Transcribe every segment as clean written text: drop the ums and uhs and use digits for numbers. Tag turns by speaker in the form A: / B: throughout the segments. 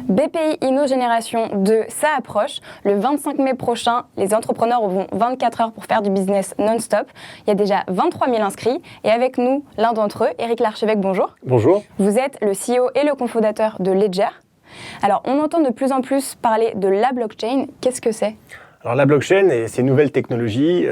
A: BPI InnoGénération 2, ça approche. Le 25 mai prochain, les entrepreneurs auront 24 heures pour faire du business non-stop. Il y a déjà 23 000 inscrits. Et avec nous, l'un d'entre eux, Éric Larchevêque, bonjour.
B: Bonjour.
A: Vous êtes le CEO et le cofondateur de Ledger. Alors, on entend de plus en plus parler de la blockchain. Qu'est-ce que c'est ?
B: Alors la blockchain et ces nouvelles technologies,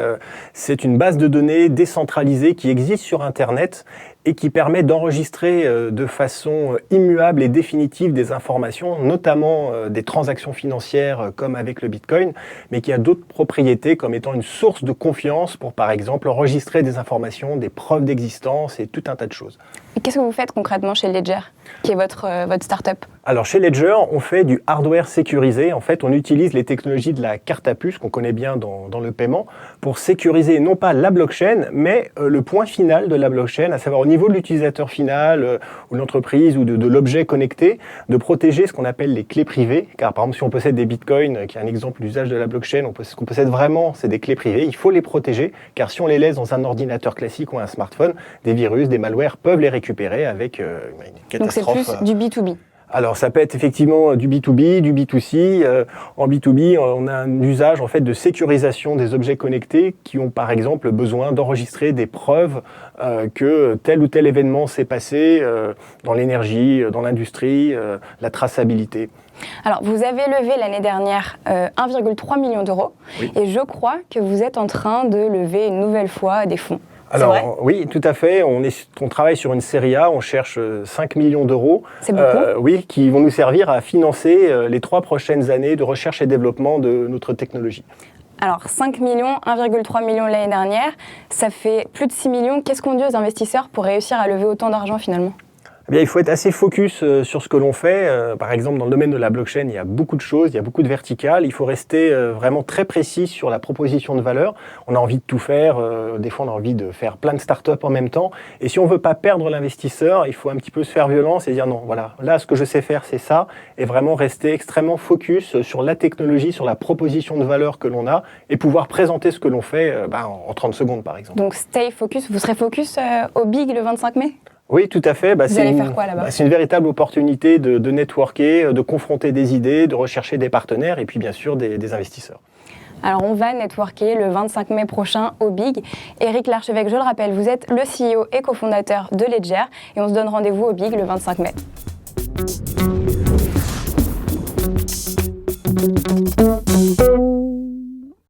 B: c'est une base de données décentralisée qui existe sur Internet et qui permet d'enregistrer de façon immuable et définitive des informations, notamment des transactions financières comme avec le Bitcoin, mais qui a d'autres propriétés comme étant une source de confiance pour, par exemple, enregistrer des informations, des preuves d'existence et tout un tas de choses.
A: Et qu'est-ce que vous faites concrètement chez Ledger, qui est votre start-up ?
B: Alors chez Ledger, on fait du hardware sécurisé. En fait, on utilise les technologies de la carte à puce qu'on connaît bien dans le paiement pour sécuriser non pas la blockchain, mais le point final de la blockchain, à savoir au niveau de l'utilisateur final ou de l'entreprise ou de l'objet connecté, de protéger ce qu'on appelle les clés privées. Car par exemple, si on possède des bitcoins, qui est un exemple d'usage de la blockchain, ce qu'on possède vraiment, c'est des clés privées. Il faut les protéger, car si on les laisse dans un ordinateur classique ou un smartphone, des virus, des malwares peuvent les récupérer avec une catastrophe.
A: Donc c'est plus du B2B.
B: Alors ça peut être effectivement du B2B, du B2C. En B2B, on a un usage en fait de sécurisation des objets connectés qui ont par exemple besoin d'enregistrer des preuves que tel ou tel événement s'est passé dans l'énergie, dans l'industrie, la traçabilité.
A: Alors, vous avez levé l'année dernière 1,3 million d'euros et je crois que vous êtes en train de lever une nouvelle fois des fonds.
B: Alors oui, tout à fait. On travaille sur une série A, on cherche 5 millions d'euros.
A: C'est beaucoup.
B: Oui, qui vont nous servir à financer les 3 prochaines années de recherche et développement de notre technologie.
A: Alors 5 millions, 1,3 million l'année dernière, ça fait plus de 6 millions. Qu'est-ce qu'on dit aux investisseurs pour réussir à lever autant d'argent finalement ?
B: Eh bien, il faut être assez focus sur ce que l'on fait. Par exemple, dans le domaine de la blockchain, il y a beaucoup de choses, il y a beaucoup de verticales. Il faut rester vraiment très précis sur la proposition de valeur. On a envie de tout faire. Des fois, on a envie de faire plein de startups en même temps. Et si on veut pas perdre l'investisseur, il faut un petit peu se faire violence et dire non, voilà, là, ce que je sais faire, c'est ça. Et vraiment rester extrêmement focus sur la technologie, sur la proposition de valeur que l'on a et pouvoir présenter ce que l'on fait en 30 secondes, par exemple.
A: Donc, stay focus. Vous serez focus au Big le 25 mai ?
B: Oui, tout à fait.
A: Vous allez faire quoi là-bas ?
B: C'est une véritable opportunité de networker, de confronter des idées, de rechercher des partenaires et puis bien sûr des investisseurs.
A: Alors on va networker le 25 mai prochain au Big. Éric Larchevêque, je le rappelle, vous êtes le CEO et cofondateur de Ledger et on se donne rendez-vous au Big le 25 mai.